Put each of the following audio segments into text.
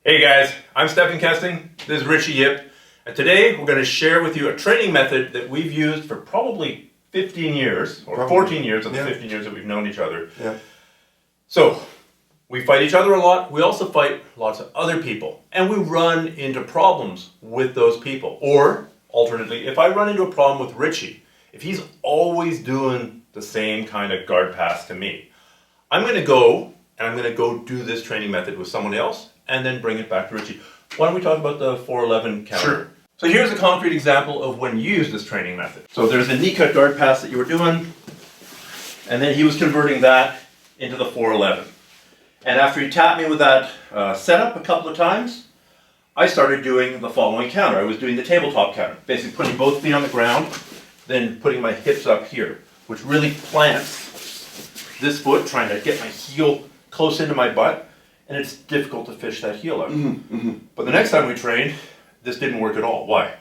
Hey guys, I'm Stephen Kesting, this is Richie Yip, and today we're going to share with you a training method that we've used for probably 15 years, or 14 years of the 15 years that we've known each other. Yeah. So, we fight each other a lot, we also fight lots of other people, and we run into problems with those people. Or, alternately, if I run into a problem with Richie, if he's always doing the same kind of guard pass to me, I'm going to go do this training method with someone else, and then bring it back to Richie. Why don't we talk about the 411 counter? Sure. So here's a concrete example of when you use this training method. So there's a knee cut guard pass that you were doing, and then he was converting that into the 411. And after he tapped me with that setup a couple of times, I started doing the following counter. I was doing the tabletop counter, basically putting both feet on the ground, then putting my hips up here, which really plants this foot, trying to get my heel close into my butt. And it's difficult to fish that heel out. But the next time we trained, this didn't work at all. Why?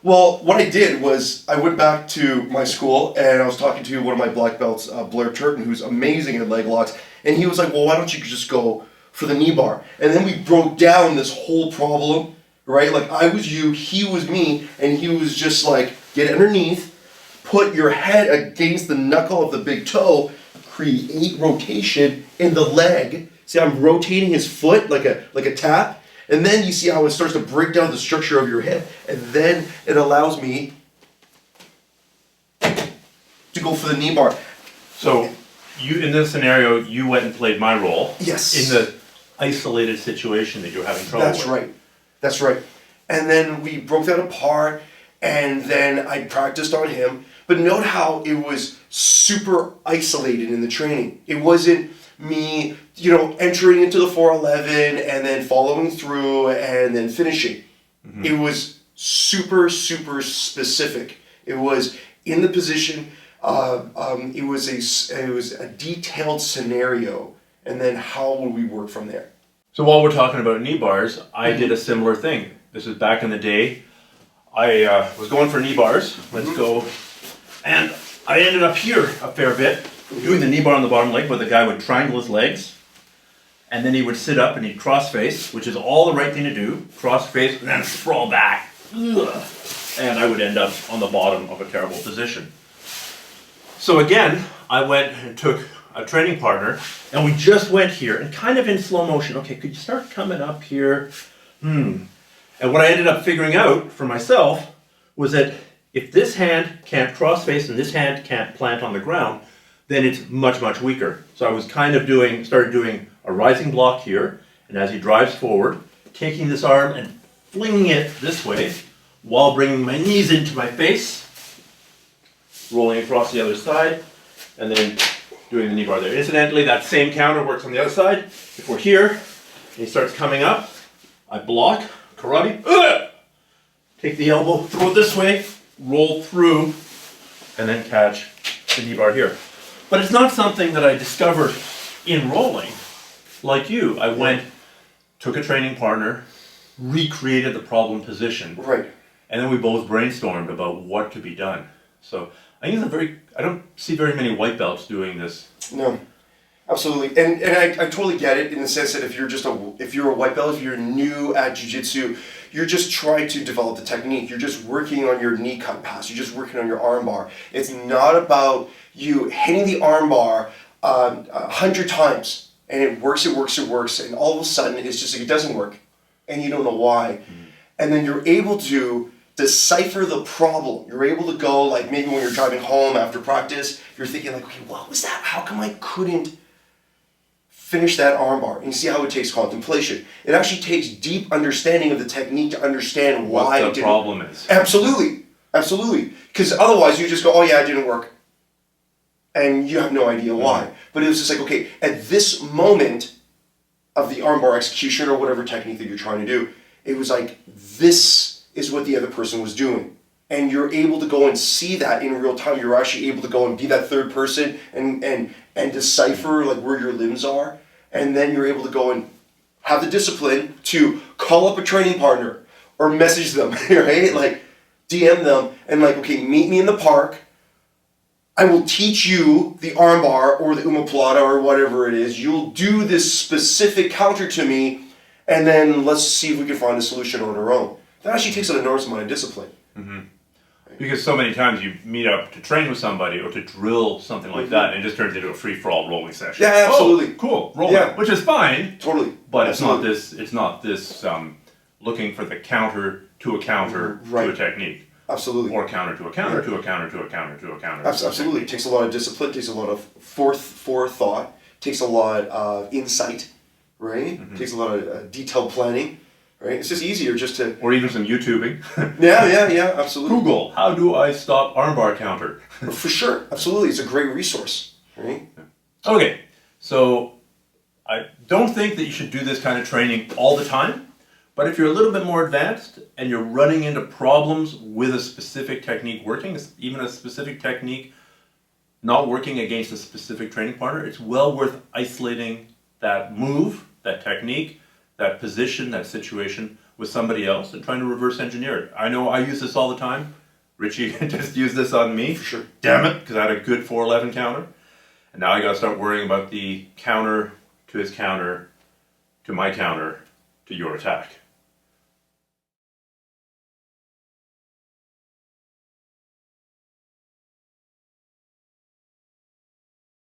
Well, what I did was I went back to my school and I was talking to one of my black belts, Blair Turton, who's amazing at leg locks, and he was like, well, why don't you just go for the knee bar? And then we broke down this whole problem, right? Like I was you, he was me, and he was just like, get underneath, put your head against the knuckle of the big toe, create rotation in the leg. See, I'm rotating his foot like a tap, and then you see how it starts to break down the structure of your hip, and then it allows me to go for the knee bar. So, you in this scenario, you went and played my role. Yes. In the isolated situation that you're having trouble with. That's right. That's right. And then we broke that apart, and then I practiced on him. But note how it was super isolated in the training. It wasn't me, entering into the 411 and then following through and then finishing. Mm-hmm. It was super, super specific. It was in the position. It was a detailed scenario, and then how would we work from there? So while we're talking about knee bars, I did a similar thing. This was back in the day. I was going for knee bars. Let's go. And I ended up here a fair bit, doing the knee bar on the bottom leg, where the guy would triangle his legs, and then he would sit up and he'd cross face, which is all the right thing to do, cross face, and then sprawl back. Ugh. And I would end up on the bottom of a terrible position. So again, I went and took a training partner, and we just went here, and kind of in slow motion, okay, could you start coming up here? And what I ended up figuring out for myself was that if this hand can't cross face and this hand can't plant on the ground, then it's much, much weaker. So I was started doing a rising block here, and as he drives forward, taking this arm and flinging it this way, while bringing my knees into my face, rolling across the other side, and then doing the knee bar there. Incidentally, that same counter works on the other side. If we're here, and he starts coming up, I block, karate, take the elbow, throw it this way, roll through, and then catch the knee bar here. But it's not something that I discovered in rolling. Like you, I went, took a training partner, recreated the problem position. Right. And then we both brainstormed about what could be done. So I think I don't see very many white belts doing this. No, absolutely. And I totally get it in the sense that if you're a white belt, if you're new at jiu-jitsu, you're just trying to develop the technique. You're just working on your knee cut pass. You're just working on your arm bar. It's not about you hitting the arm bar 100 times and it works, and all of a sudden it's just like it doesn't work and you don't know why. Mm-hmm. And then you're able to decipher the problem. You're able to go, like maybe when you're driving home after practice, you're thinking like, okay, what was that? How come I couldn't finish that arm bar? And you see how it takes contemplation. It actually takes deep understanding of the technique to understand why what the problem is. Absolutely. Absolutely. Because otherwise you just go, oh yeah, it didn't work. And you have no idea why. Mm-hmm. But it was just like, okay, at this moment of the arm bar execution or whatever technique that you're trying to do, it was like, this is what the other person was doing. And you're able to go and see that in real time. You're actually able to go and be that third person and decipher like where your limbs are. And then you're able to go and have the discipline to call up a training partner or message them, right? Like DM them and like, okay, meet me in the park. I will teach you the armbar or the omoplata or whatever it is. You'll do this specific counter to me, and then let's see if we can find a solution on our own. That actually takes an enormous amount of discipline. Because so many times you meet up to train with somebody or to drill something like that, and it just turns into a free-for-all rolling session. Yeah, absolutely. Oh, cool, rolling, Yeah. which is fine. Totally. But Absolutely. it's not this looking for the counter to a counter to a technique. Absolutely. Or counter to a counter to a counter to a counter to a counter. Absolutely. It takes a lot of discipline, takes a lot of forethought, takes a lot of insight, right? Takes a lot of detailed planning, right? It's just easier just to... Or even some YouTubing. Yeah, absolutely. Google, how do I stop armbar counter? For sure. Absolutely. It's a great resource, right? Okay, so I don't think that you should do this kind of training all the time. But if you're a little bit more advanced and you're running into problems with a specific technique working, even a specific technique not working against a specific training partner, it's well worth isolating that move, that technique, that position, that situation with somebody else and trying to reverse engineer it. I know I use this all the time. Richie just used this on me. For sure. Damn it, because I had a good 411 counter. And now I got to start worrying about the counter to his counter to my counter to your attack.